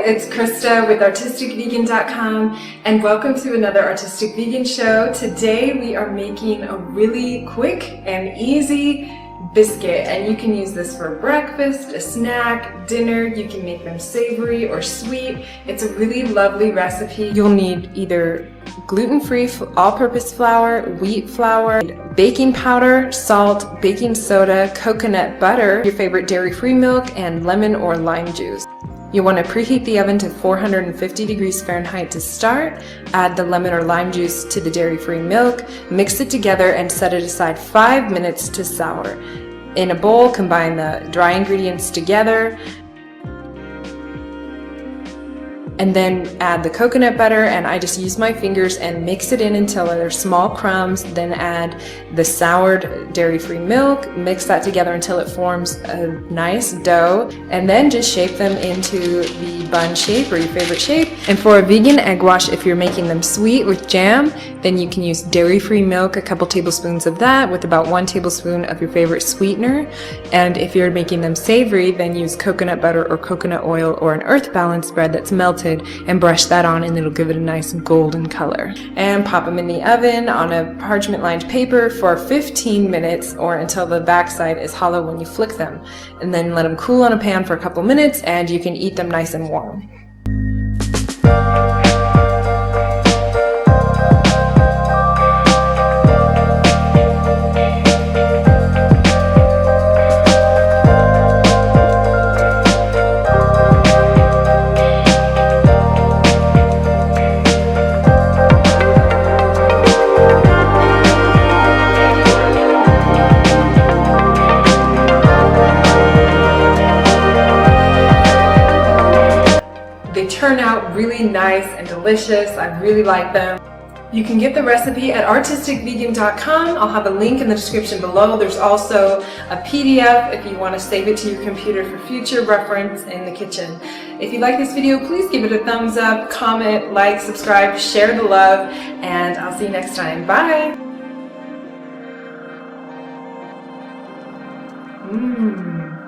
it's Christa with artisticvegan.com and welcome to another Artistic Vegan show. Today we are making a really quick and easy biscuit, and you can use this for breakfast, a snack, dinner. You can make them savory or sweet. It's a really lovely recipe. You'll need either gluten-free all-purpose flour, wheat flour, baking powder, salt, baking soda, coconut butter, your favorite dairy-free milk, and lemon or lime juice. You want to preheat the oven to 450 degrees Fahrenheit to start. Add the lemon or lime juice to the dairy-free milk, mix it together and set it aside 5 minutes to sour. In a bowl, combine the dry ingredients together and then add the coconut butter, and I just use my fingers and mix it in until they're small crumbs. Then add the soured dairy-free milk, mix that together until it forms a nice dough, and then just shape them into the bun shape or your favorite shape. And for a vegan egg wash, if you're making them sweet with jam, then you can use dairy-free milk, a couple tablespoons of that with about 1 tablespoon of your favorite sweetener. And if you're making them savory, then use coconut butter or coconut oil or an earth balance bread that's melted and brush that on, and it'll give it a nice golden color. And pop them in the oven on a parchment lined paper for 15 minutes or until the backside is hollow when you flick them, and then let them cool on a pan for a couple minutes and you can eat them nice and warm. They turn out really nice and delicious. I really like them. You can get the recipe at artisticvegan.com. I'll have a link in the description below. There's also a PDF if you want to save it to your computer for future reference in the kitchen. If you like this video, please give it a thumbs up, comment, like, subscribe, share the love, and I'll see you next time. Bye! Mmm.